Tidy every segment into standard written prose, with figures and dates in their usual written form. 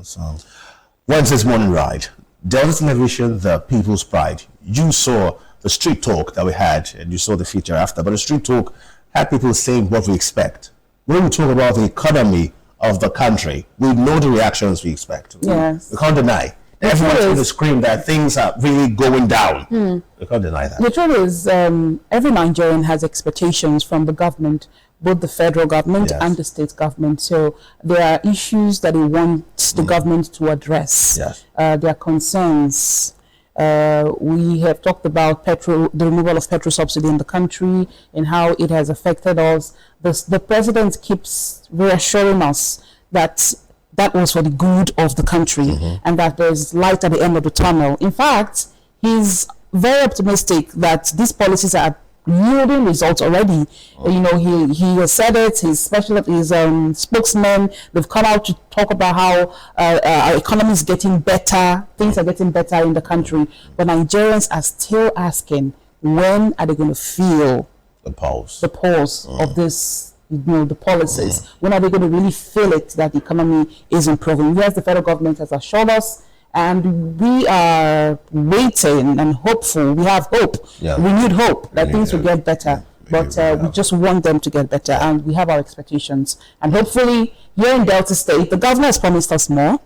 So, Wednesday's morning ride. Delta Television, the People's Pride. You saw the street talk that we had, and you saw the feature after. But the street talk had people saying what we expect. When we talk about the economy of the country, we know the reactions we expect. Yes. We can't deny. Everyone's going to scream that things are really going down. We can't deny that. The truth is, every Nigerian has expectations from the government, both the federal government and the state government. So there are issues that they want the government to address. Yes. There are concerns. We have talked about the removal of petrol subsidy in the country and how it has affected us. The president keeps reassuring us that that was for the good of the country and that there's light at the end of the tunnel. In fact, he's very optimistic that these policies are yielding results already. You know, he has said it. His spokesman, they've come out to talk about how our economy is getting better. Things are getting better in the country. But Nigerians are still asking, when are they going to feel the pulse of this? You know, the policies. When are they going to really feel it that the economy is improving? Yes, the federal government has assured us, and we are waiting and hopeful. We have hope, renewed hope that things will get better. But we just want them to get better, and we have our expectations. And hopefully, here in Delta State, the governor has promised us more.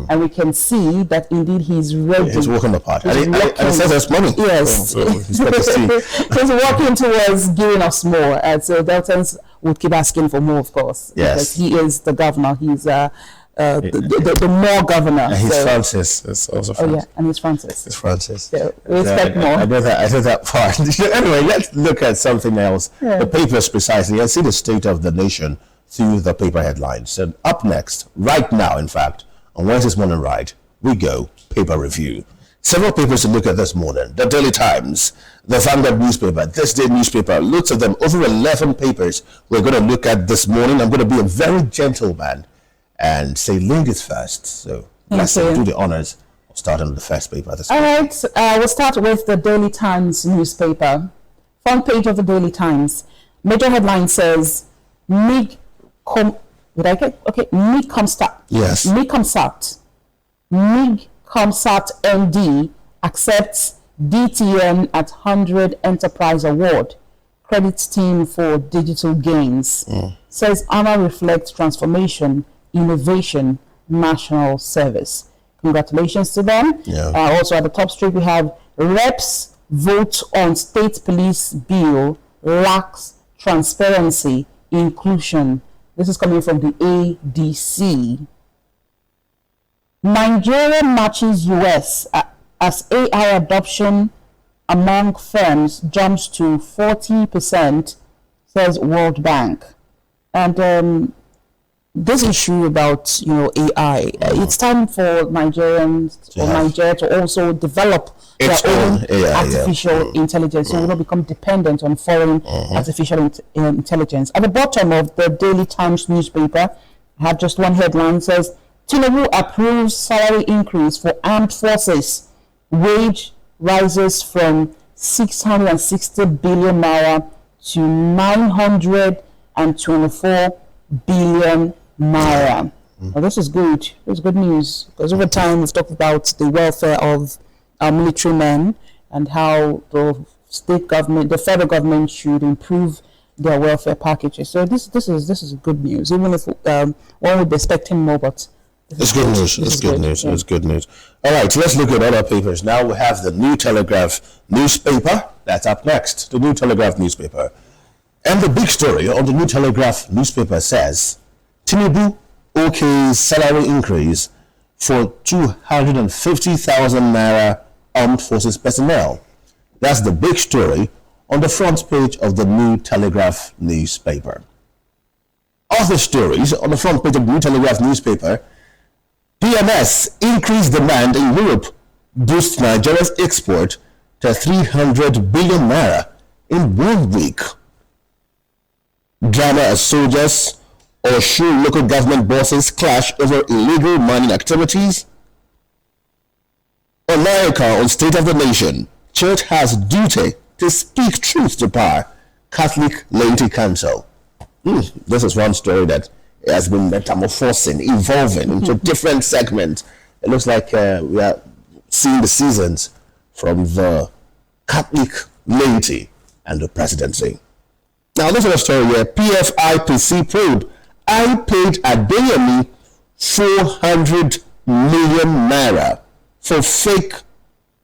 And we can see that indeed he's ready. He's working the part. And he says there's money. Yes. So he's working towards giving us more. And so Deltans would keep asking for more, of course. Yes. Because he is the governor. He's the more governor. And he's Francis. It's also Francis. Oh, yeah. And he's Francis. It's Francis. So we expect more. I know that part. Anyway, let's look at something else. The papers precisely. And see the state of the nation through the paper headlines. And up next, right now, in fact, on Wednesday's morning ride, we go paper review. Several papers to look at this morning. The Daily Times, the Vanguard newspaper, This Day newspaper, lots of them, over 11 papers we're going to look at this morning. I'm going to be a very gentleman and say ladies first. So let's do the honors of starting with the first paper. All right, we'll start with the Daily Times newspaper. Front page of the Daily Times. Major headline says, MIG Comsat. Yes. MIG Comsat MD accepts DTN at 100 Enterprise Award. Credit team for digital gains. Says honor reflects transformation, innovation, national service. Congratulations to them. Also at the top strip we have reps vote on state police bill lacks transparency, inclusion. This is coming from the ADC. Nigeria matches US as AI adoption among firms jumps to 40%, says World Bank. And this issue about AI, it's time for Nigerians or Nigeria to also develop their own artificial intelligence, so we don't become dependent on foreign artificial intelligence. At the bottom of the Daily Times newspaper, I have just one headline, says Tinubu approves salary increase for armed forces. Wage rises from 660 billion naira to 924 billion naira. Well, this is good. It's good news, because over time we've talked about the welfare of our military men and how the state government, the federal government, should improve their welfare packages. So this is good news, even if one would be expecting more, but it's good news. It's good news. It's good news. All right, let's look at other papers. Now we have the New Telegraph newspaper. That's up next. The New Telegraph newspaper. And the big story on the New Telegraph newspaper says, Tinubu okays salary increase for 250,000 naira armed forces personnel. That's the big story on the front page of the New Telegraph newspaper. Other stories on the front page of the New Telegraph newspaper: PMS increased demand in Europe boosts Nigeria's export to 300 billion naira in 1 week. Drama as soldiers or shoe local government bosses clash over illegal mining activities. America on State of the Nation. Church has duty to speak truth to power. Catholic Laity Council. This is one story that has been metamorphosing, evolving into different segments. It looks like we are seeing the seasons from the Catholic laity and the presidency. Now, this is a story here. PFIPC probe. I paid Adeyemi 400 million naira for fake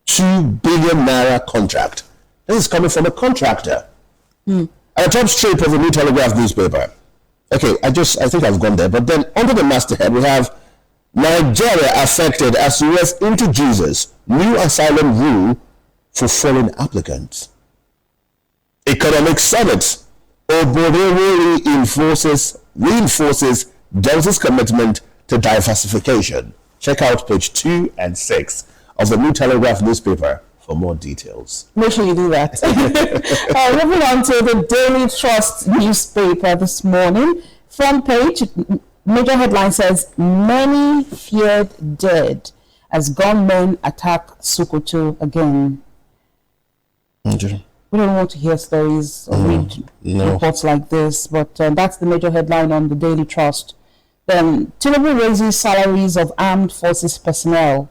2 billion naira contract. This is coming from a contractor. At the top strip of the New Telegraph newspaper. Okay, I think I've gone there. But then under the masthead, we have Nigeria affected as US introduces new asylum rule for foreign applicants. Economic Summit. Obodo reinforces Delta's commitment to diversification. Check out page 2 and 6 of the New Telegraph newspaper for more details. Make sure you do that. Moving on to the Daily Trust newspaper this morning. Front page, major headline says, many feared dead as gunmen attack Sokoto again. We don't want to hear stories or read reports like this, but that's the major headline on the Daily Trust. Then, Tinubu raises salaries of armed forces personnel.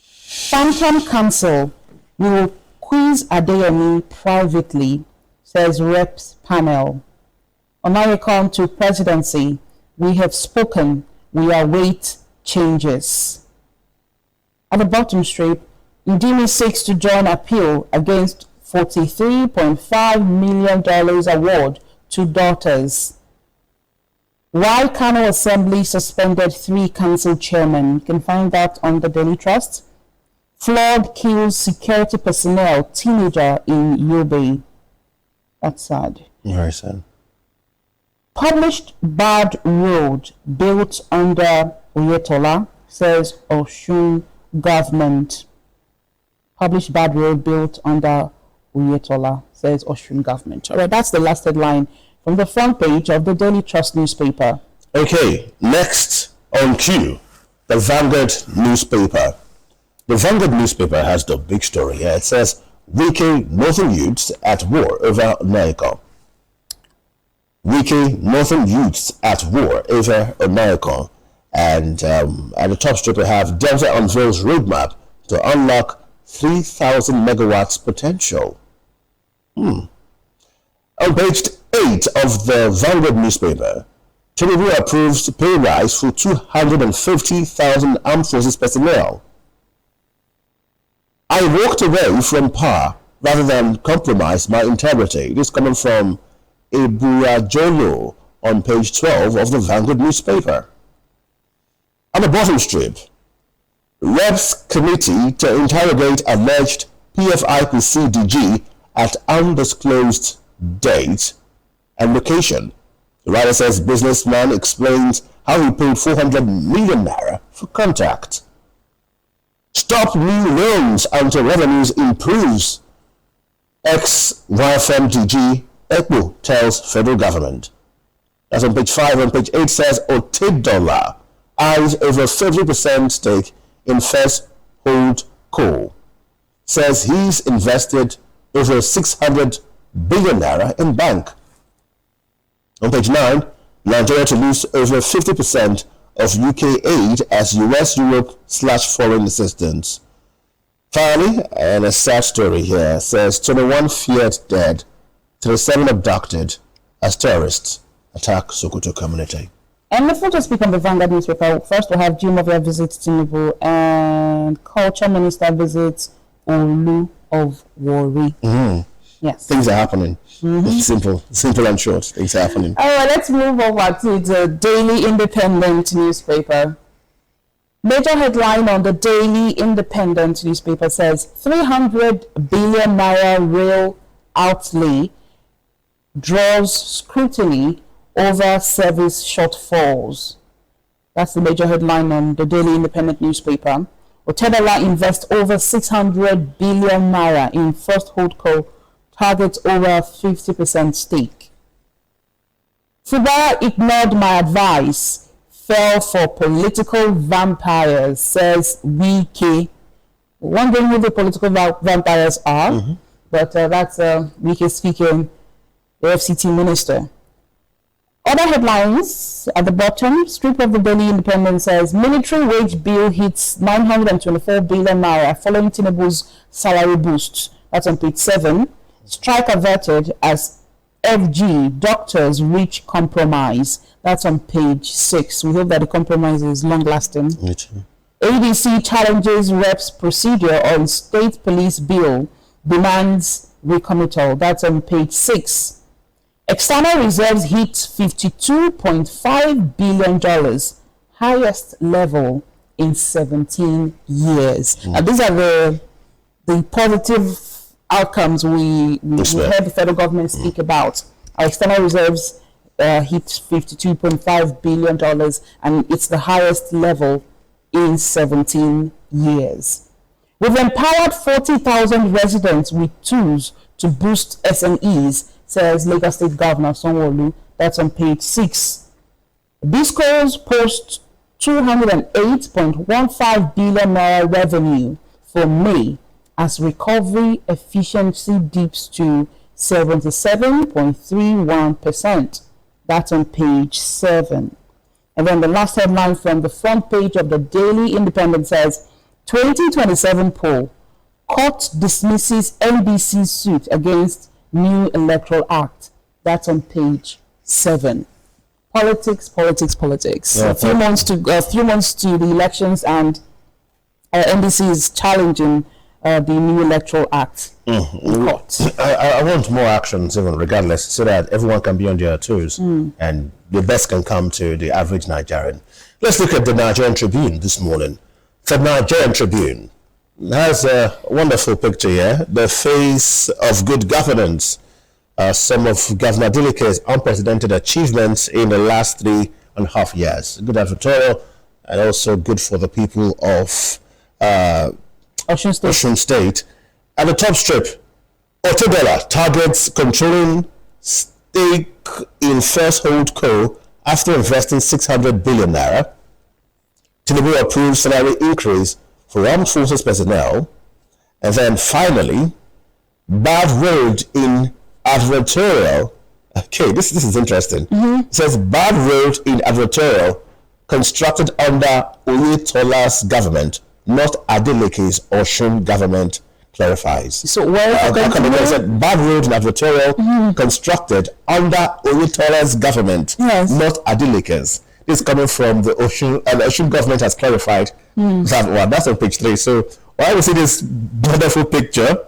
Phantom Council will quiz Adeyemi privately, says Reps panel. Onayekan to presidency. We have spoken. We await changes. At the bottom strip, Udimi seeks to join appeal against $43.5 million award to daughters. Why Kano Assembly suspended 3 council chairmen. You can find that on the Daily Trust. Flood kills security personnel, teenager in Yobe. That's sad. Very sad. Published bad road built under Oyetola, says Osun government. Published bad road built under Oyetola, says Osun government. All right, that's the last headline from the front page of the Daily Trust newspaper. Okay, next on cue, the Vanguard newspaper. The Vanguard newspaper has the big story here. It says, Wike Northern youths at war over Onayekan. Wike Northern youths at war over Onayekan. And at the top strip, we have Delta unveils roadmap to unlock 3,000 megawatts potential. On page 8 of the Vanguard newspaper, Tinubu approves pay rise for 250,000 armed forces personnel. I walked away from power rather than compromise my integrity. This coming from Ebuya Jolo on page 12 of the Vanguard newspaper. On the bottom strip, Reps committee to interrogate alleged PFIPC DG at undisclosed date and location. The writer says businessman explains how he paid 400 million naira for contact. Stop new loans until revenues improves. Ex-YFM DG Ekpo tells federal government. That's on page 5. On page 8 says Otedola eyes over 50% stake in First Hold Co. Says he's invested over 600 billion naira in bank. On page 9, Nigeria to lose over 50% of UK aid as US-Europe/foreign assistance. Finally, and a sad story here, says 21 feared dead, 37 abducted as terrorists attack Sokoto community. And before to speak on the Vanguard newspaper, first we'll have Jumavia visits Tinubu and Culture Minister visits Olu of Warri. Yes. Things are happening. Simple and short. Things are happening. All right, let's move over to the Daily Independent newspaper. Major headline on the Daily Independent newspaper says 300 billion naira rail outlay draws scrutiny over service shortfalls. That's the major headline on the Daily Independent newspaper. Otedola invests over 600 billion naira in First Holdco, targets over 50% stake. Fubara ignored my advice, fell for political vampires, says Wike. Wondering who the political vampires are, but that's Wike speaking, the FCT minister. Other headlines at the bottom, strip of the Daily Independent says, military wage bill hits 924 billion naira following Tinubu's salary boost. That's on page 7. Strike averted as FG doctors reach compromise. That's on page 6. We hope that the compromise is long lasting. ADC challenges reps procedure on state police bill, demands recommittal. That's on page 6. External reserves hit $52.5 billion, highest level in 17 years. And these are the positive outcomes we heard the federal government speak about. Our external reserves hit $52.5 billion, and it's the highest level in 17 years. We've empowered 40,000 residents with tools to boost SMEs, says Lagos State Governor Sanwo-Olu. That's on page 6. Biscos post 208.15 billion naira revenue for May as recovery efficiency dips to 77.31%. That's on page 7. And then the last headline from the front page of the Daily Independent says, 2027 poll, court dismisses NBC suit against new electoral act. That's on page 7. Politics. Yeah, a few months to the elections, and NBC is challenging the new electoral act in court. I want more actions, even regardless, so that everyone can be on their toes and the best can come to the average Nigerian. Let's look at the Nigerian Tribune this morning. The Nigerian Tribune has a wonderful picture here, the face of good governance. Some of Governor Adelike's unprecedented achievements in the last 3.5 years. Good editorial, and also good for the people of Osun State. At the top strip, Otedola targets controlling stake in First Holdco after investing 600 billion naira. Tinubu approves salary increase for armed forces personnel. And then finally, bad road in advertorial. Okay, this is interesting. It says bad road in advertorial constructed under Oyetola's government, not Adelike's Osun government, clarifies. So where it said bad road in advertorial constructed under Oyetola's government, not Adelike's. This is coming from the Osun government has clarified that one. That's on page 3. So why we see this wonderful picture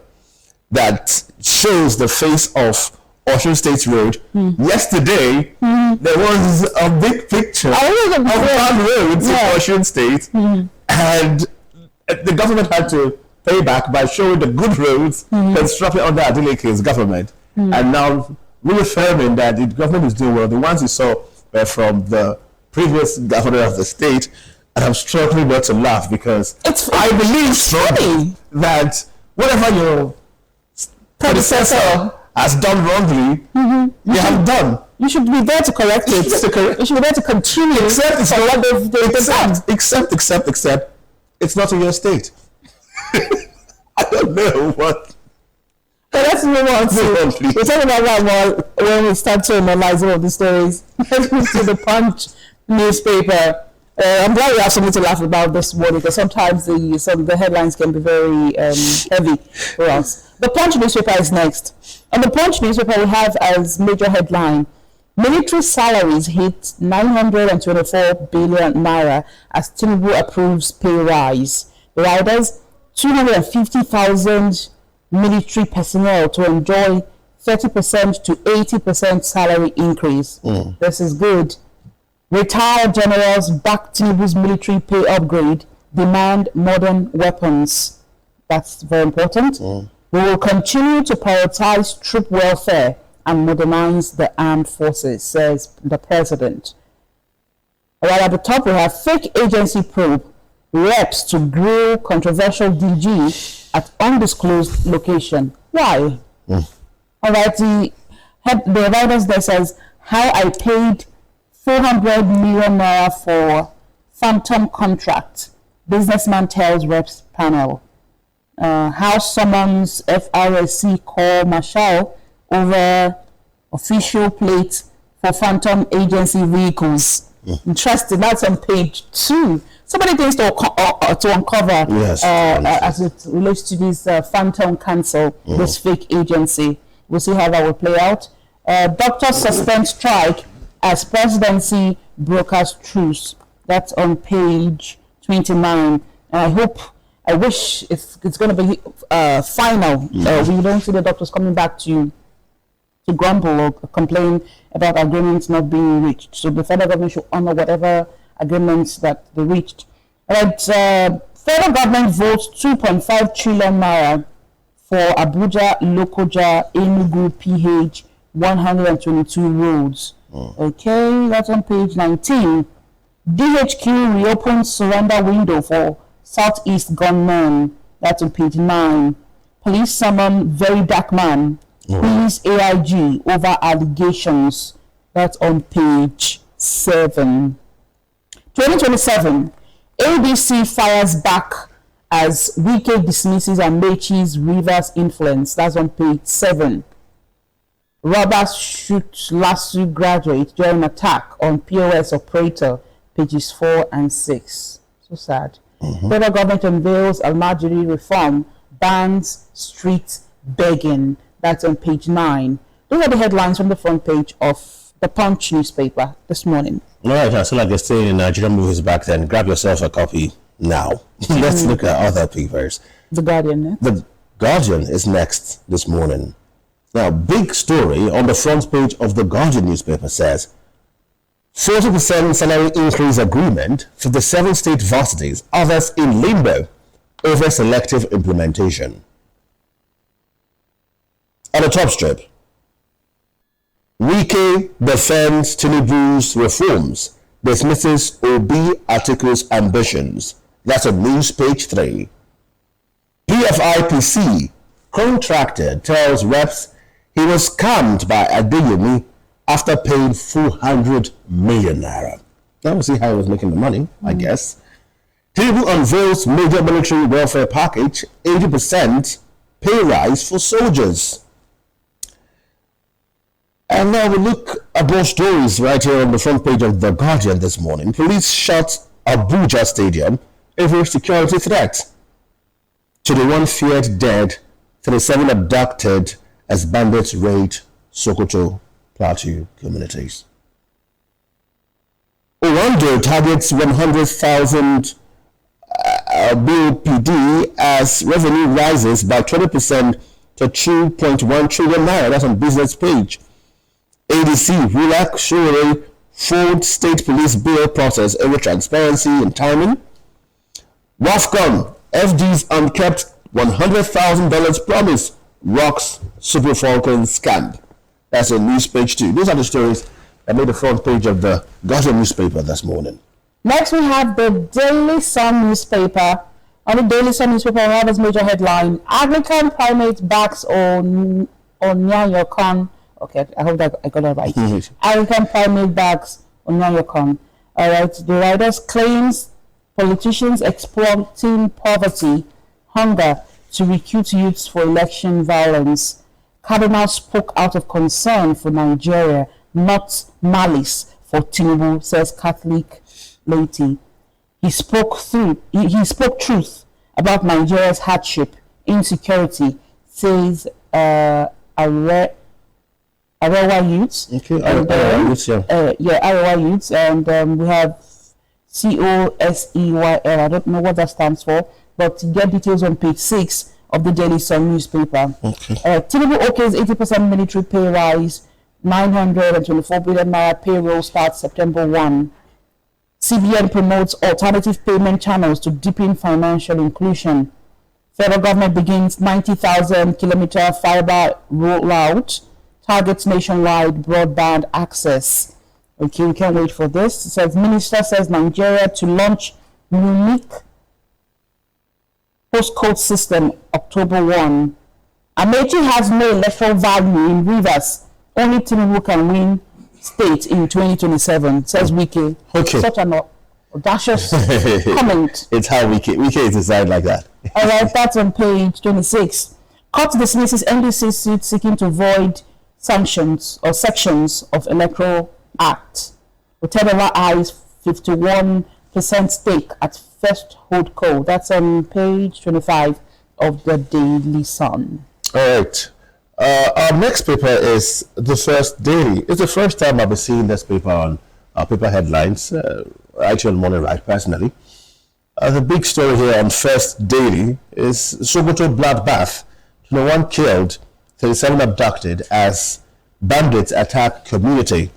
that shows the face of Osun State Road. Yesterday, there was a big picture of bad roads in Osun State, and the government had to pay back by showing the good roads constructed under Adelike's government, and now reaffirming that the government is doing well. The ones you saw were from the previous governor of the state, and I'm struggling not to laugh because I believe strongly that whatever your predecessor has done wrongly, you have done. You should be there to correct it. You should be there to continue. Except it's not in your state. I don't know what. But let's move on to. We'll talk about that more when we start to analyze all of the stories. Let's move to the Punch newspaper. I'm glad we have something to laugh about this morning, because sometimes the headlines can be very heavy for us. The Punch newspaper is next. On the Punch newspaper, we have as major headline, military salaries hit 924 billion naira as Tinubu approves pay rise. The riders, 250,000 military personnel to enjoy 30% to 80% salary increase. This is good. Retired generals back Tinubu's military pay upgrade, demand modern weapons. That's very important. We will continue to prioritize troop welfare and modernize the armed forces, says the president. While at the top we have fake agency probe, reps to grill controversial DG at undisclosed location. Why? All right, the writers there says, how I paid 400 million naira for phantom contract. Businessman tells reps panel. House summons FRSC call Marshall over official plate for phantom agency vehicles. Interesting. That's on page 2. So many things to uncover Yes, as it relates to this phantom council, this fake agency. We'll see how that will play out. Doctors suspend strike as presidency brokers truce. That's on page 29. I wish it's going to be final. We don't see the doctors coming back to grumble or complain about agreements not being reached. So the federal government should honor whatever agreements that they reached. All right, federal government votes 2.5 trillion naira for Abuja, Lokoja, Enugu, PH 122 roads. Okay, that's on page 19. DHQ reopens surrender window for Southeast gunmen. That's on page 9. Police summon very dark man. Police AIG over allegations. That's on page 7. 2027. ABC fires back as Wike dismisses Amechi's Rivers influence. That's on page 7. Robbers shoot LASU graduate during attack on POS operator. Pages 4 and 6. So sad. Federal government unveils Almajiri reform, bans street begging. That's on page 9. Those are the headlines from the front page of the Punch newspaper this morning. All right, so like I say in Nigerian movies back then, grab yourself a copy now. Let's look at other papers. The Guardian. Eh? The Guardian is next this morning. Now, big story on the front page of the Guardian newspaper says 40% salary increase agreement for the 7 state varsities, others in limbo over selective implementation. On the top strip, Wike defends Tinubu's reforms, dismisses Obi Atiku's ambitions. That's on news page 3. PFIPC contractor tells reps he was scammed by Adeyemi after paying 400 million naira. Now we'll see how he was making the money, I guess. Tinubu unveils major military welfare package, 80% pay rise for soldiers. And now we look at more stories right here on the front page of The Guardian this morning. Police shot Abuja Stadium over security threat. 21 feared dead, 37 abducted as bandits raid Sokoto Plateau communities. Orlando targets 100,000 BOPD as revenue rises by 20% to 2.1 trillion naira. That's on business page. ADC Wulak Shore fraud state police bill process over transparency and timing. WAFCON FD's unkept $100,000 promise rocks Super Falcons camp. That's on news page 2. These are the stories that made the front page of the Guardian newspaper this morning. Next, we have the Daily Sun newspaper. On the Daily Sun newspaper, we have this major headline: Anglican primate backs on Nyanyokon. Okay, I hope that I got that right. Anglican primate backs on Nyanyokon. All right, the writers claims politicians exploiting poverty, hunger to recruit youths for election violence. Cardinal spoke out of concern for Nigeria, not malice for Tinubu, says Catholic laity. He spoke truth about Nigeria's hardship, insecurity, says Arewa youths. Okay, Arewa youths, yeah. Arewa youths, and we have COSEYL. I don't know what that stands for, but get details on page 6 of the Daily Sun newspaper. Okay. Tinubu okays 80% military pay rise, 924 billion naira payroll starts September 1. CBN promotes alternative payment channels to deepen financial inclusion. Federal government begins 90,000 kilometer fiber rollout, targets nationwide broadband access. Okay, we can't wait for this. It says Minister says Nigeria to launch unique postcode system October 1. Amechi has no electoral value in Rivers. Only Tinubu can win state in 2027, says Wike. Okay. Such an audacious comment. It's how Wike is designed like that. All right, that's on page 26. Court dismisses NDC suit seeking to void sanctions or sections of electoral Act. With Tenova Eyes 51% stake at First Holdco. That's on page 25 of the Daily Sun. All right. Our next paper is the First Daily. It's the first time I've been seeing this paper on our paper headlines, actually on Morning Right, personally. The big story here on First Daily is Sokoto bloodbath. 21 killed, 37 abducted as bandits attack community.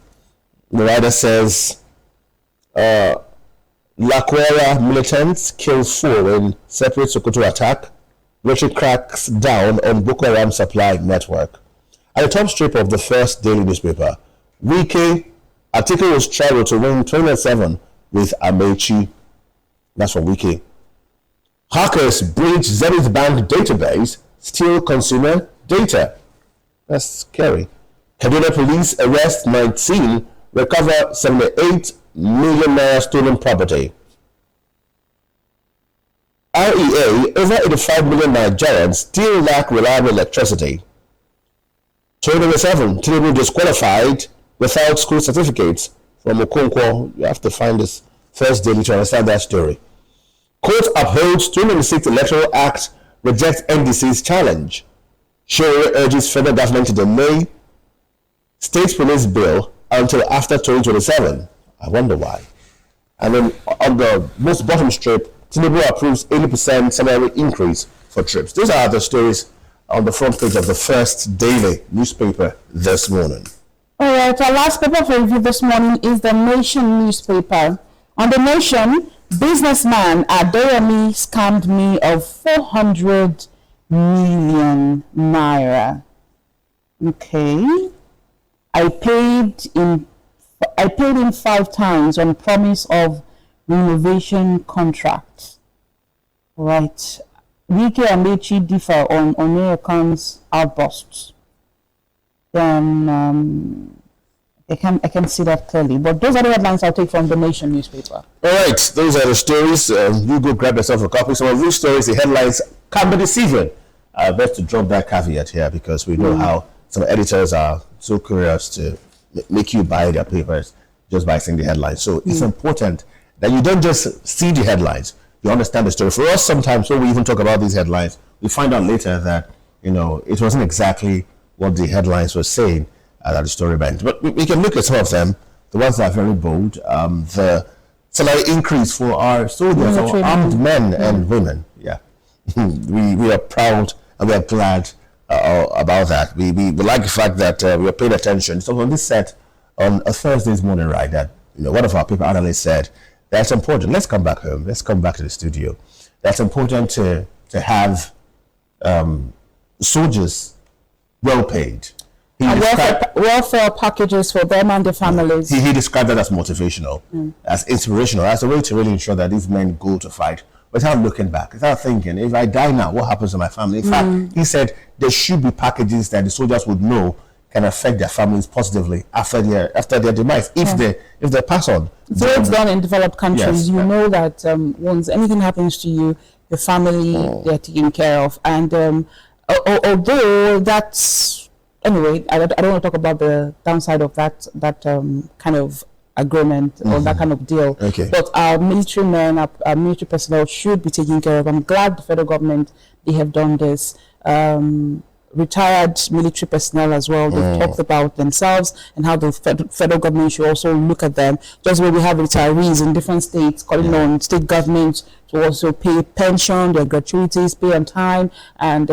The writer says, Lakwera militants kill 4 in separate Sokoto attack. Richard cracks down on Boko Haram supply network. At the top strip of the First Daily newspaper, Wike Atiku was tried to win 2007 with Amechi. That's from Wike. Hackers breach Zenith Bank database, steal consumer data. That's scary. Kaduna police arrest 19, recover 78 million naira stolen property. REA, over 85 million Nigerians still lack reliable electricity. 2007, Tinubu disqualified without school certificates from Okonkwo. You have to find this First Daily to understand that story. Court upholds 2026 Electoral Act, rejects NDC's challenge. Showore urges federal government to delay state police bill until after 2027. I wonder why. And then on the most bottom strip, Tinubu approves 80% salary increase for trips. These are the stories on the front page of the First Daily newspaper this morning. All right, our last paper for review this morning is the Nation newspaper. On the Nation, businessman Adeyemi scammed me of 400 million naira. Okay. I paid him 5 times on promise of renovation contract. Right. Wike and Mechi differ on Onyeka's outbursts. Then I can see that clearly. But those are the headlines I'll take from the Nation newspaper. All right, those are the stories. You go grab yourself a copy. Some of these stories, the headlines can be deceiving. Best to drop that caveat here because we know how some editors are so curious to make you buy their papers just by seeing the headlines. So it's important that you don't just see the headlines, you understand the story. For us, sometimes when we even talk about these headlines, we find out later that, it wasn't exactly what the headlines were saying that the story meant. But we can look at some of them, the ones that are very bold. The salary increase for our soldiers, our armed men and women. Yeah, we are proud and we are glad about that. We like the fact that we are paying attention. So on this set, on a Thursday's morning, right, that one of our paper analysts said, that's important. Let's come back home. Let's come back to the studio. That's important to have soldiers well paid. Welfare packages for them and their families. He described that as motivational, as inspirational, as a way to really ensure that these men go to fight without looking back, without thinking, if I die now, what happens to my family? In fact, he said there should be packages that the soldiers would know can affect their families positively after their demise, if they pass on. So it's done in developed countries. Yes. You know that once anything happens to you, your family they're taken care of. And although that's anyway, I don't want to talk about the downside of that kind of agreement or that kind of deal. Okay. But our military men, our military personnel should be taken care of. I'm glad the federal government they have done this. Retired military personnel as well. They've talked about themselves and how the federal government should also look at them. Just where we have retirees in different states calling on state governments to also pay pension, their gratuities, pay on time, and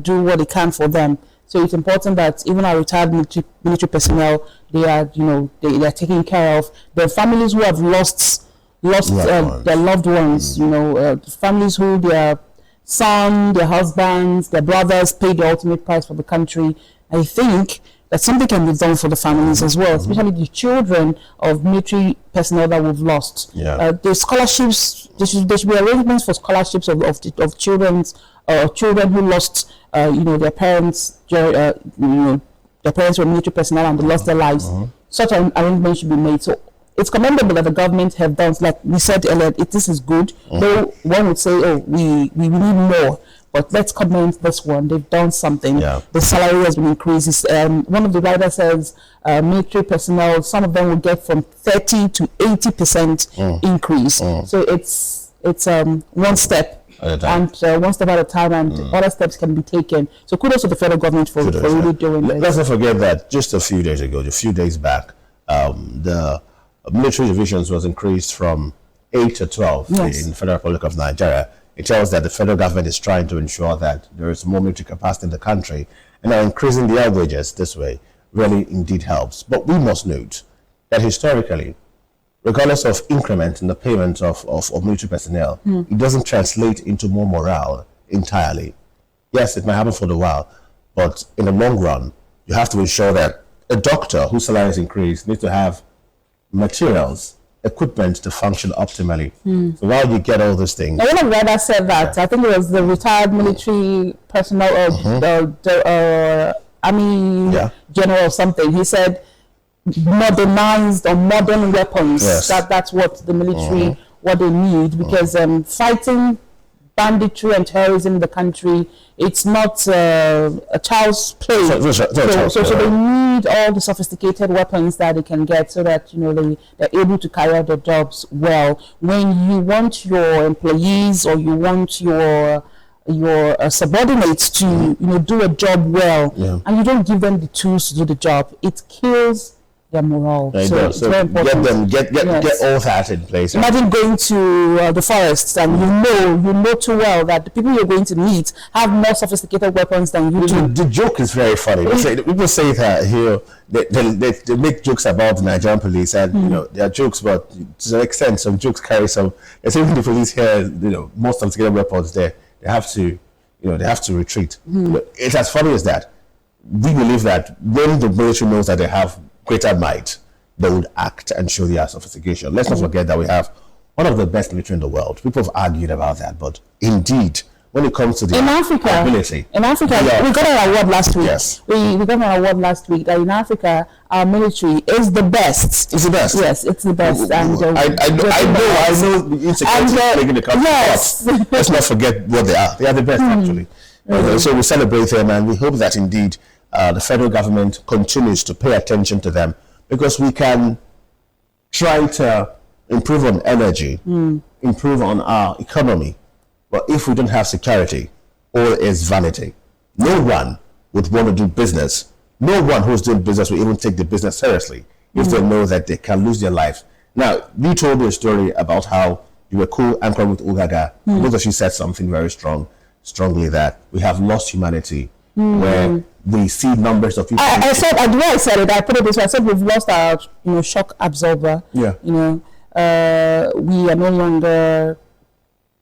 do what they can for them. So it's important that even our retired military personnel, they are taken care of. The families who have lost their loved ones, families who their son, their husbands, their brothers paid the ultimate price for the country. I think that something can be done for the families as well, especially the children of military personnel that we've lost. The scholarships, there should be arrangements for scholarships of children who lost, their parents. Their parents were military personnel and they lost their lives. Such an arrangement should be made. So it's commendable that the government have done, like we said earlier, this is good. Though one would say, we need more. but let's comment this one. They've done something. Yeah. The salary has been increased. One of the writers says military personnel, some of them will get from 30 to 80% increase. So it's one step. And one step at a time, and other steps can be taken. So kudos to the federal government for really doing this. Let's not forget that just a few days back, the military divisions was increased from 8 to 12 in the Federal Republic of Nigeria. It tells that the federal government is trying to ensure that there is more military capacity in the country, and now increasing the averages this way really indeed helps. But we must note that historically, regardless of increment in the payment of military personnel, it doesn't translate into more morale entirely. Yes, it might happen for a while, but in the long run, you have to ensure that a doctor whose salary is increased needs to have materials, equipment to function optimally. So while you get all these things... One of the writers said that, I think it was the retired military personnel or army general or something. He said, modernized or modern weapons. That's what the military what they need, because fighting banditry and terrorism in the country, it's not a child's play. So they need all the sophisticated weapons that they can get, so that they're able to carry out their jobs well. When you want your employees or you want your subordinates to do a job well, and you don't give them the tools to do the job, it kills their morale. So it's very important. Get all that in place. Imagine going to the forests, and you know too well that the people you're going to meet have more sophisticated weapons than you do. The joke is very funny. People say that here, they make jokes about the Nigerian police, and there are jokes, but to an extent, some jokes carry some. It's even the police here, most sophisticated weapons there, they have to retreat. It's as funny as that. We believe that when the military knows that they have greater might, they would act and show their sophistication. Let's not forget that we have one of the best military in the world. People have argued about that, but indeed, when it comes to the ability... In Africa, we got an award last week. Yes. We got an award last week that in Africa, our military is the best. It's the best. Yes, it's the best. I know the insecurity in the country. Yes. But let's not forget what they are. They are the best, actually. So we celebrate them, and we hope that indeed the federal government continues to pay attention to them, because we can try to improve on energy, improve on our economy, but if we don't have security, all is vanity. No one would want to do business. No one who's doing business will even take the business seriously if they know that they can lose their life. Now, you told me a story about how you were co-anchoring with Ugaga. Because she said something very strongly, that we have lost humanity, where we see numbers of people. I said it. I put it this way. I said we've lost our shock absorber. Yeah. We are no longer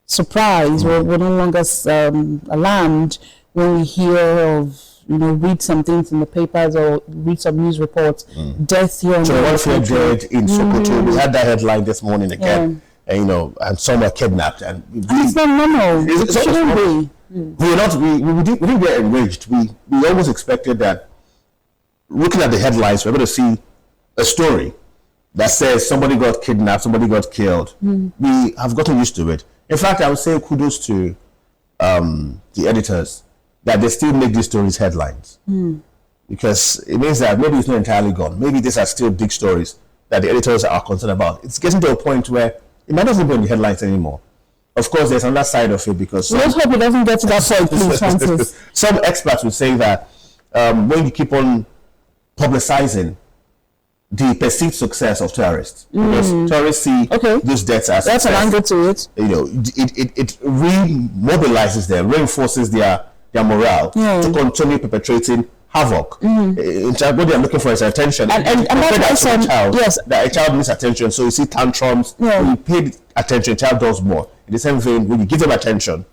surprised. We're no longer alarmed when we hear of read some things in the papers or read some news reports. Death here in dead in Sokoto. We had that headline this morning again. And some are kidnapped, and it's not normal. It shouldn't be. We didn't get enraged. We almost expected that, looking at the headlines, we're going to see a story that says somebody got kidnapped, somebody got killed. We have gotten used to it. In fact, I would say kudos to the editors that they still make these stories headlines, because it means that maybe it's not entirely gone. Maybe these are still big stories that the editors are concerned about. It's getting to a point where it might not even be in the headlines anymore. Of course, there's another side of it, because let's hope it doesn't get to that point, please, Francis. Some experts would say that when you keep on publicizing the perceived success of terrorists, because terrorists see those deaths as that's an angle to it. It remobilizes them, reinforces their morale to continue perpetrating havoc. What they are looking for is attention. And that's that a child needs attention, so you see tantrums. When you pay attention, child does more. In the same vein, when you give them attention,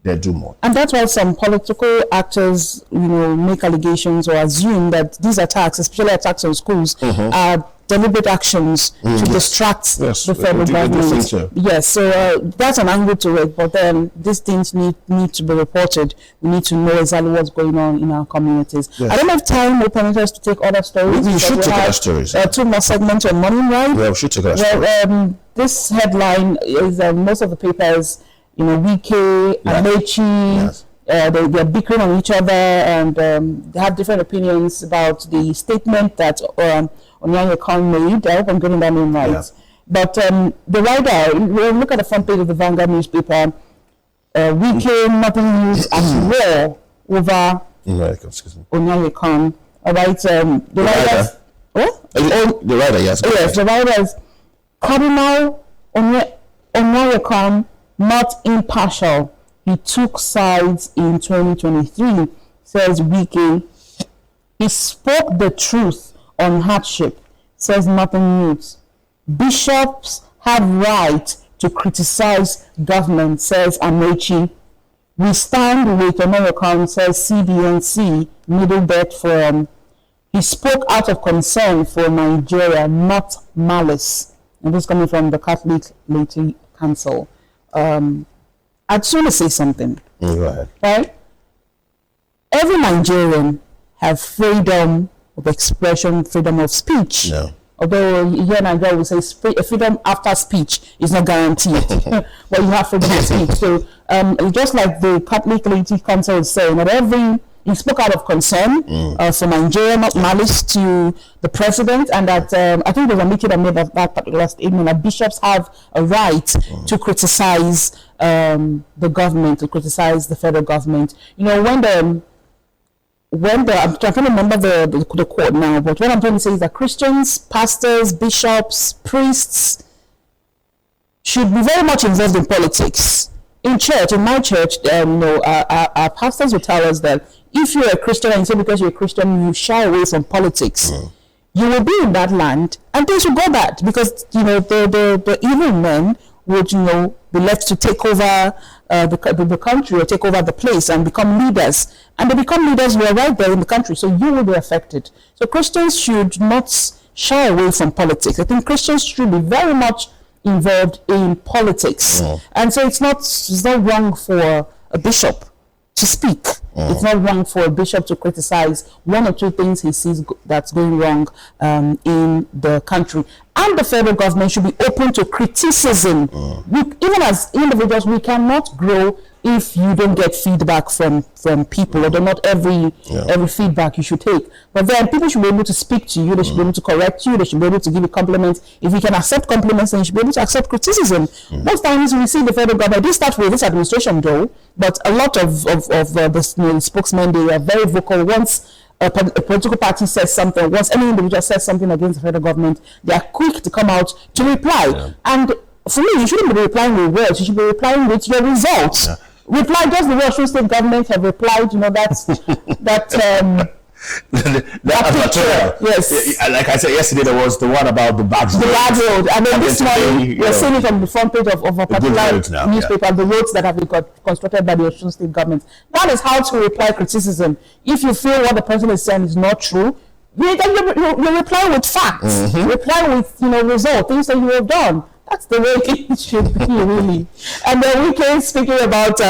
they do more. And that's why some political actors, make allegations or assume that these attacks, especially attacks on schools, are deliberate actions to distract the federal government. Yes, so that's an angle to it. But then these things need to be reported. We need to know exactly what's going on in our communities. Yes. I don't have time, will permit us to take other stories. We should take other stories. 2 more segments on Morning Ride. Yeah, we should take other stories. This headline is most of the papers, Wike, Amechi, they're bickering on each other, and they have different opinions about the statement that Onyeka Khan made. I hope I'm getting that name right. Yeah. But the writer, we'll look at the front page of the Vanguard newspaper. Wike Nothing News at war over Onyeka Khan. All right, the writer. What? The writer, yes. Yes, the writer is Cardinal Onyeka Khan, not impartial. He took sides in 2023, says Wike. He spoke the truth on hardship, says Nothing News. Bishops have right to criticize government, says Amechi. We stand with Onyeka Khan, says CBNC, Middle Belt Forum. He spoke out of concern for Nigeria, not malice. And this is coming from the Catholic Laity Council. I just want to say something. Go ahead. Right? Every Nigerian have freedom of expression, freedom of speech. No. Although here in Nigeria we say freedom after speech is not guaranteed, but you have freedom of speech. So just like the Catholic Laity Council is saying, that he spoke out of concern for Nigeria, not malice to the president, and that I think there's a meeting that made that particular statement that bishops have a right to criticize the government, to criticize the federal government. You know, I'm trying to remember the quote now, but what I'm trying to say is that Christians, pastors, bishops, priests should be very much involved in politics. In my church, our pastors will tell us that if you're a Christian and you say because you're a Christian you shy away from politics, you will be in that land and things will go bad, because the evil men would be left to take over the country or take over the place and become leaders, and they become leaders who are right there in the country, so you will be affected. So Christians should not shy away from politics. I think Christians should be very much involved in politics, and so it's not wrong for a bishop to speak. It's not wrong for a bishop to criticize one or two things he sees that's going wrong in the country. And the federal government should be open to criticism. Even as individuals, we cannot grow if you don't get feedback from people, or not every feedback you should take. But then people should be able to speak to you, they should be able to correct you, they should be able to give you compliments. If you can accept compliments, then you should be able to accept criticism. Most times we see the federal government, this starts with this administration though, but a lot of the spokesmen, they are very vocal. Once a political party says something, once any individual says something against the federal government, they are quick to come out to reply. And for me, you shouldn't be replying with words, you should be replying with your results. Reply just the way Osun State government have replied, that picture. Yes. Like I said yesterday, there was the one about the bad road. The bad road. And then this morning, we're seeing it on the front page of a particular newspaper, the roads that have been constructed by the Osun State government. That is how to reply criticism. If you feel what the person is saying is not true, you reply with facts. Reply with results, things that you have done. That's the way it should be, really. And then we can speaking about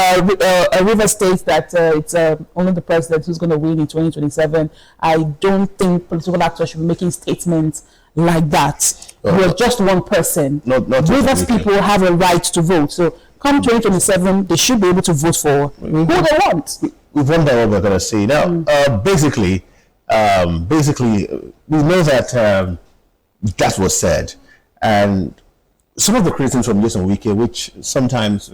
River State, that it's only the president who's going to win in 2027. I don't think political actors should be making statements like that. We're just one person. Rivers people have a right to vote. So come 2027, they should be able to vote for who they want. We've wondered what we're going to see. Now, basically, we know that that was said. And some of the criticisms from Nyesom Wike, which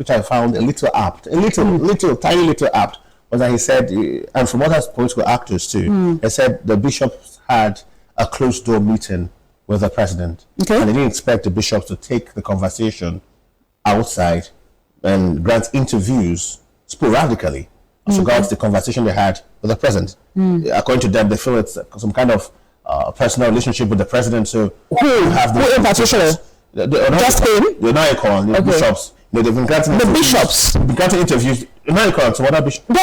I found a little apt, tiny little apt, was that he said, and from other political actors too, they said the bishops had a closed-door meeting with the president, and they didn't expect the bishops to take the conversation outside and grant interviews sporadically as regards the conversation they had with the president. According to them, they feel it's some kind of personal relationship with the president. So who in particular? Just him? The Onyeka, the bishops. They've been granting the bishops. Been granting interviews. Onyeka, so what are bishops? The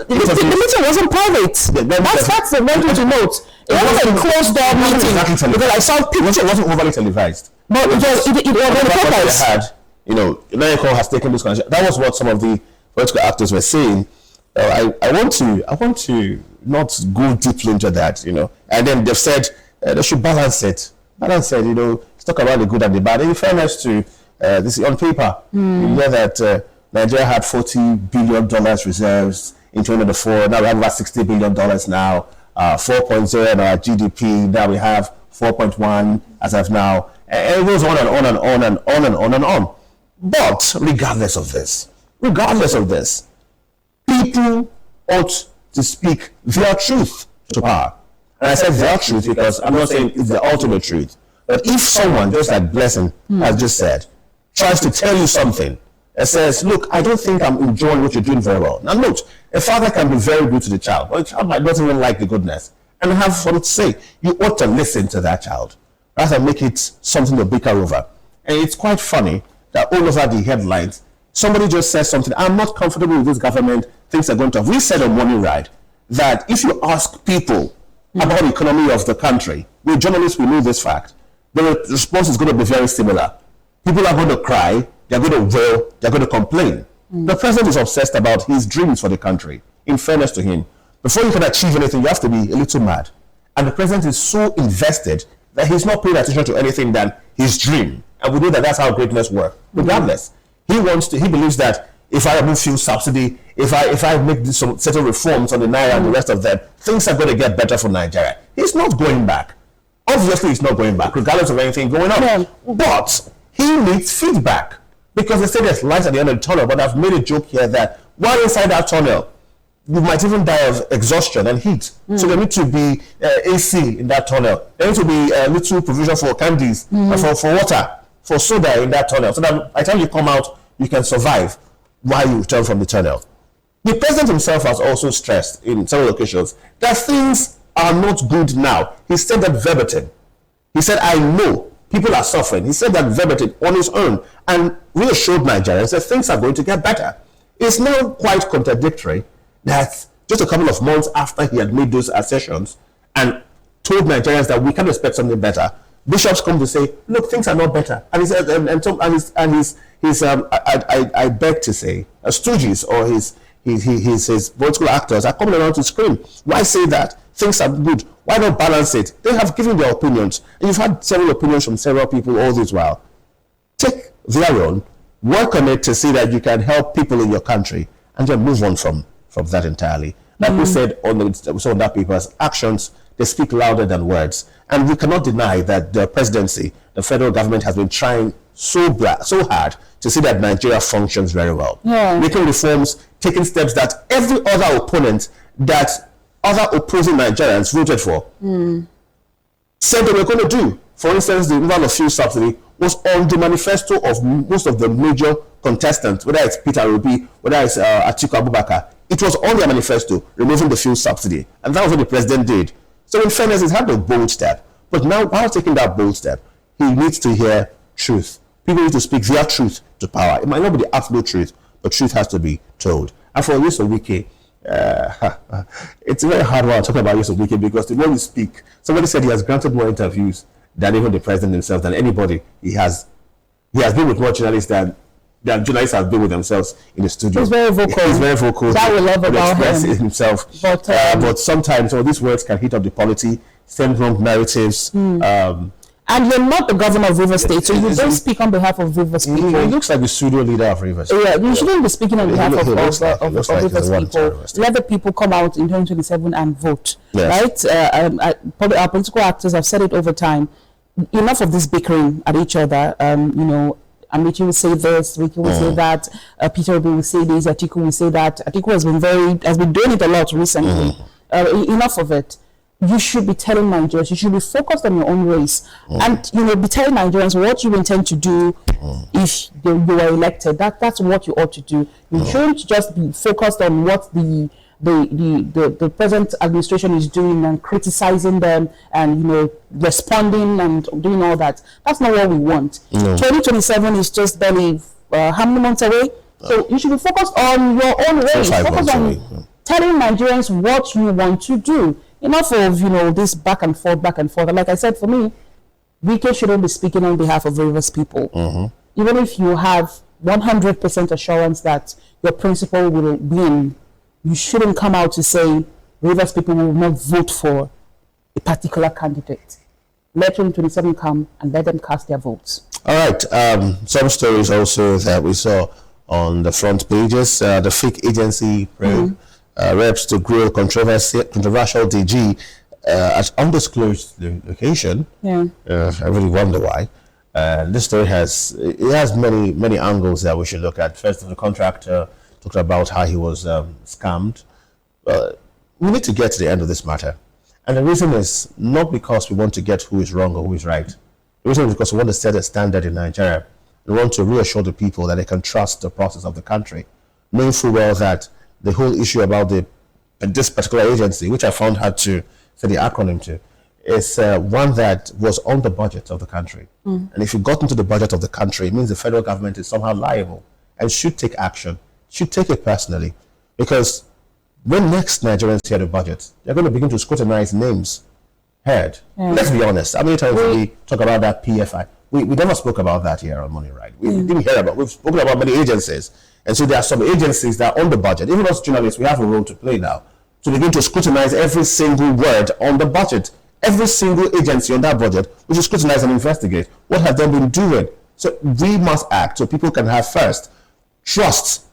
meeting wasn't private. That's the one thing to note. It wasn't a closed door meeting. Exactly, because I saw pictures. It wasn't overly televised. But it was on the papers. Onyeka has taken this conversation. That was what some of the political actors were saying. I want to not go deeply into that, And then they've said they should balance it. Let's talk about the good and the bad. In fairness to this, on paper, you hear that Nigeria had $40 billion reserves in 2024. Now we have about $60 billion now, 4.0 in our GDP. Now we have 4.1 as of now. And it goes on and on and on and on and on and on. But regardless of this, people ought to speak their truth to power. And I said their truth because I'm not saying it's the ultimate truth. But if someone, just like Blessing has just said, tries to tell you something and says, look, I don't think I'm enjoying what you're doing very well. Now look, a father can be very good to the child, but the child might not even like the goodness and have something to say. You ought to listen to that child rather than make it something to bicker over. And it's quite funny that all over the headlines, somebody just says something, I'm not comfortable with this government, things are going to have. We said on Morning Ride that if you ask people about the economy of the country, we journalists, we know this fact, the response is going to be very similar. People are going to cry, they're going to wail, they're going to complain. The president is obsessed about his dreams for the country. In fairness to him, before you can achieve anything, you have to be a little mad. And the president is so invested that he's not paying attention to anything than his dream. And we know that that's how greatness works. Regardless, he believes that if I remove fuel subsidy, if I make some certain reforms on the Naira and the rest of them, things are going to get better for Nigeria. He's not going back. Obviously, he's not going back, regardless of anything going on. Yeah. But he needs feedback. Because they say there's light at the end of the tunnel, but I've made a joke here that while inside that tunnel, you might even die of exhaustion and heat. So there needs to be AC in that tunnel. There needs to be a little provision for candies, for water, for soda in that tunnel. So that by the time you come out, you can survive while you return from the tunnel. The president himself has also stressed in several occasions that things are not good now. He said that verbatim. He said, I know people are suffering. He said that verbatim on his own and reassured Nigerians that things are going to get better. It's now quite contradictory that just a couple of months after he had made those assertions and told Nigerians that we can expect something better, bishops come to say, look, things are not better. And he said, I beg to say, stooges or his political actors are coming around to scream. Why say that? Things are good. Why not balance it? They have given their opinions. And you've had several opinions from several people all this while. Take their own, work on it to see that you can help people in your country, and then move on from that entirely. Like we said on that paper's actions, they speak louder than words. And we cannot deny that the presidency, the federal government has been trying so hard to see that Nigeria functions very well. Yeah. Making reforms, taking steps that every other opponent that other opposing Nigerians voted for said they were going to do. For instance, the removal of fuel subsidy was on the manifesto of most of the major contestants, whether it's Peter Obi, whether it's Atiku Abubakar. It was on their manifesto, removing the fuel subsidy. And that was what the president did. So in fairness, he's had a bold step. But now, while taking that bold step, he needs to hear truth. People need to speak their truth to power. It might not be the absolute truth, but truth has to be told. And for Nyesom Wike, it's a very hard one talking about Nyesom Wike because the more you speak, somebody said he has granted more interviews than even the president himself, than anybody. He has been with more journalists than journalists have been with themselves in the studio. He's very vocal. He's very vocal. That we love about him. Himself. But sometimes all these words can hit up the polity, send wrong narratives. And you're not the governor of Rivers State, so you don't speak on behalf of Rivers people. He looks like the pseudo leader of Rivers. Yeah, you shouldn't be speaking on behalf of Rivers people. Let the people come out in 2027 and vote. Yes. Right? Our political actors have said it over time. Enough of this bickering at each other. Amici will say this, Ricky will say that, Peter Obi will say this, Atiku will say that. Atiku has been doing it a lot recently. Enough of it. You should be telling Nigerians, you should be focused on your own race, and be telling Nigerians what you intend to do if you are elected. That's what you ought to do. You shouldn't just be focused on what the present administration is doing and criticizing them and responding and doing all that. That's not what we want. 2027 is just barely how many months away? So you should be focused on your own race. Focus on telling Nigerians what you want to do. Enough of this back and forth. And like I said, for me, Wike shouldn't be speaking on behalf of Rivers people. Even if you have 100% assurance that your principle will win, you shouldn't come out to say Rivers people will not vote for a particular candidate. Let 2027 come and let them cast their votes. All right. Some stories also that we saw on the front pages. The fake agency probe reps to grill controversial DG at undisclosed location. Yeah. I really wonder why. This story has many angles that we should look at. First, the contractor talked about how he was scammed. We need to get to the end of this matter. And the reason is not because we want to get who is wrong or who is right. The reason is because we want to set a standard in Nigeria. We want to reassure the people that they can trust the process of the country, knowing full well that the whole issue about this particular agency, which I found hard to say the acronym to, is one that was on the budget of the country. And if you got into the budget of the country, it means the federal government is somehow liable and should take action, should take it personally. Because when next Nigerians hear the budget, they're going to begin to scrutinize names heard. Let's be honest. How many times did we talk about that PFI? We never spoke about that here on Money Right. We didn't hear about it. We've spoken about many agencies. And so there are some agencies that are on the budget. Even as journalists, we have a role to play now to begin to scrutinize every single word on the budget. Every single agency on that budget, we should scrutinize and investigate. What have they been doing? So we must act so people can have first trust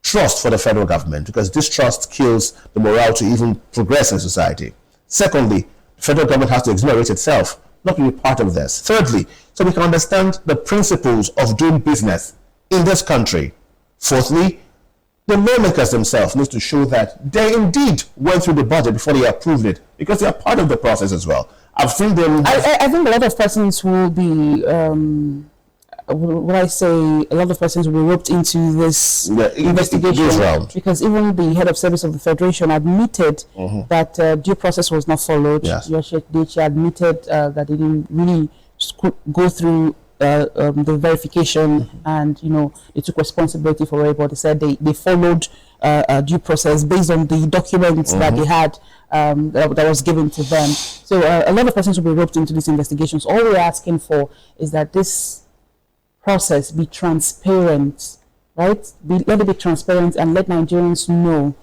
for the federal government, because distrust kills the morale to even progress in society. Secondly, the federal government has to exonerate itself, not to be part of this. Thirdly, so we can understand the principles of doing business in this country. Fourthly, the lawmakers themselves need to show that they indeed went through the budget before they approved it, because they are part of the process as well. I've seen them. I think a lot of persons will be, what I say, a lot of persons will be roped into this investigation, because even the head of service of the Federation admitted that due process was not followed. Yes. She admitted that they didn't really go through the verification, and they took responsibility for it, but they said they followed due process based on the documents that they had that was given to them. So a lot of persons will be roped into these investigations. All we're asking for is that this process be transparent, right? Let it be transparent, and let Nigerians know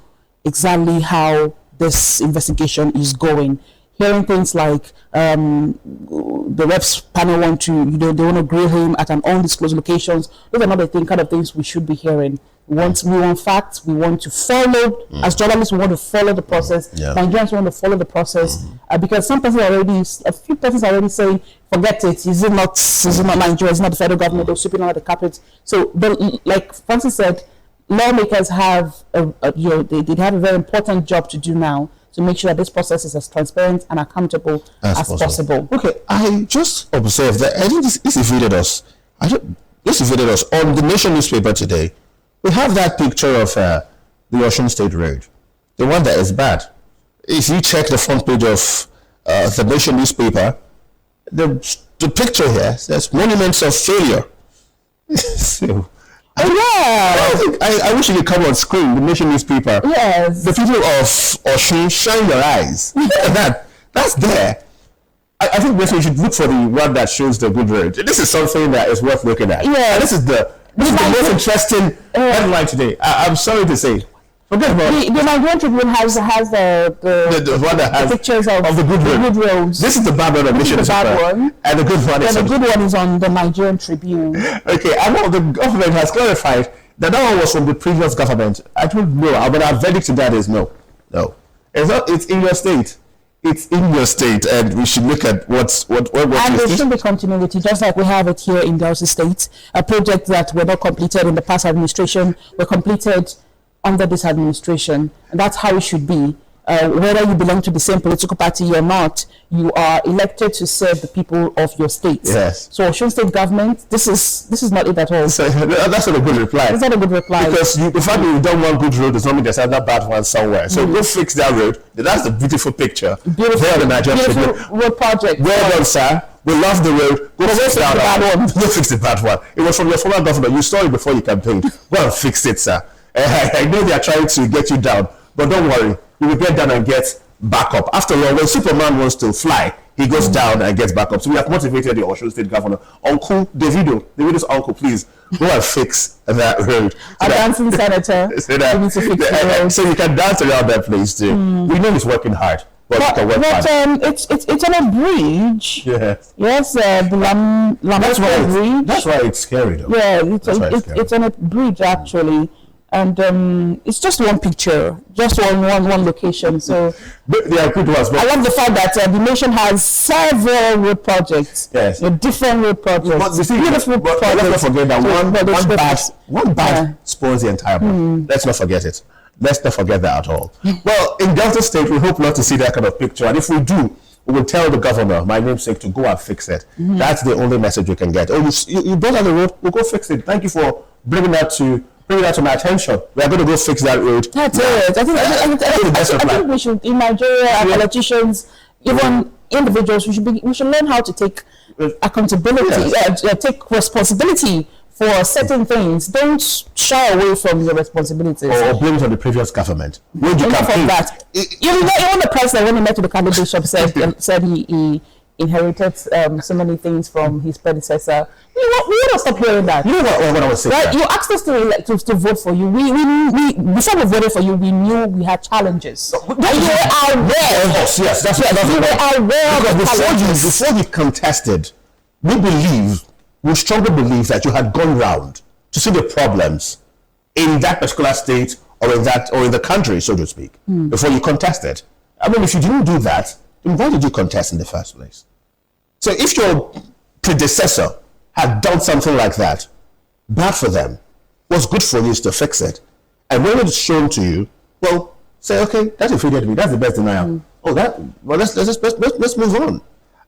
exactly how this investigation is going. Hearing things like the reps panel want to, they want to grill him at an undisclosed locations. Those are not the kind of things we should be hearing. We want facts. We want to follow, as journalists, we want to follow the process. Nigerians want to follow the process, because some persons a few persons are already saying, forget it. Is it not Nigeria? It's not the federal government. They're sweeping under the carpet. So, like Francis said, lawmakers have they have a very important job to do now, to make sure that this process is as transparent and accountable as possible. Okay, I just observed that I think this evaded us. This evaded us on the Nation newspaper today. We have that picture of the Osun State Road, the one that is bad. If you check the front page of the Nation newspaper, the picture here says monuments of failure. So, I wish you could come on screen, the Nation newspaper. Yes. The people of Osun, shine your eyes. That's there. I think we should look for the one that shows the good road. This is something that is worth looking at. Yeah. This is the most interesting headline today. I'm sorry to say. Forget about the Nigerian Tribune has the one that has pictures of the good roads. This is the bad one of Nation newspaper. One. And the good one is the good one is on the Nigerian Tribune. Okay, I know the government has clarified that one was from the previous government. I don't know, but our verdict to that is no. It's not. It's in your state. It's in your state, and we should look at what. And there should be continuity, just like we have it here in Delta State. A project that were not completed in the past administration were completed under this administration, and that's how it should be. Whether you belong to the same political party or not, you are elected to serve the people of your state. Yes. So Osun State government, this is not it at all. So, that's not a good reply. That's not a good reply. Because the fact that you don't want good road does not mean there's another bad one somewhere. So go fix that road. That's a beautiful picture. Beautiful road project. Well done, sir. We love the road. Go fix the bad one. Go fix the bad one. It was from your former government. You saw it before you campaigned. Go and fix it, sir. I know they are trying to get you down, but don't worry. You will get down and get back up. After all, when Superman wants to fly, he goes down and gets back up. So we have motivated the Osun State Governor, Uncle Davido's uncle, please go and fix that road. A dancing senator. So you can dance around that place too. We know he's working hard. But it's on a bridge. Yes. Yes, the Lamata Bridge. That's why it's scary though. Yeah, it's on a bridge actually. and it's just one picture, just one location. So They are good ones. I love the fact that the nation has several road projects. Yes. Different road projects. But you see, Beautiful but projects. let's not forget that one bad Yeah. spoils the entire plan. Let's not forget it. Let's not forget that at all. Well, in Delta State, we hope not to see that kind of picture. And if we do, we will tell the governor, my namesake, to go and fix it. That's the only message we can get. Oh, you brought out the road, we'll go fix it. Thank you for bringing that to my attention. We are going to go fix that road. That's it. I think we should, in Nigeria, our politicians, even individuals, we should learn how to take accountability, take responsibility for certain things. Don't shy away from your responsibilities. Or blame it on the previous government. When you Enough campaign, of that. Even the president, when he met with the candidate bishop, said he inherited so many things from his predecessor. We want to stop hearing that. you know what I was saying? Right? You asked us to vote for you. We before we voted for you, we knew we had challenges. And you were aware. Yes, that's what You were aware of the challenges. before you contested, we strongly believe that you had gone round to see the problems in that particular state or in the country, so to speak, before you contested. I mean, if you didn't do that, then why did you contest in the first place? So if your predecessor had done something like that, bad for them, what's good for you is to fix it. And when it's shown to you, well, say, okay, that offended me. That's the best denial. Oh, let's move on.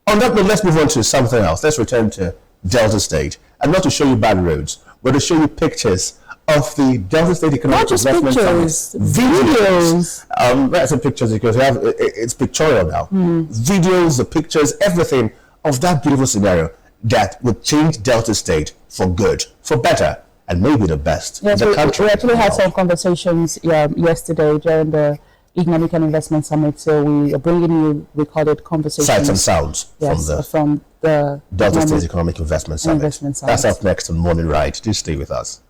On that note, let's move on to something else. Let's return to Delta State, and not to show you bad roads, but to show you pictures of the Delta State Economic Investment Summit. Videos. That's some pictures because it's pictorial now. Videos, the pictures, everything of that beautiful scenario that would change Delta State for good, for better, and maybe the best in the country. We actually had some conversations yesterday during the Economic and Investment Summit, so we are bringing you recorded conversations. Sights and sounds from the Delta State Economic Investment Summit. Investment Summit. That's up next on Morning Ride. Do stay with us.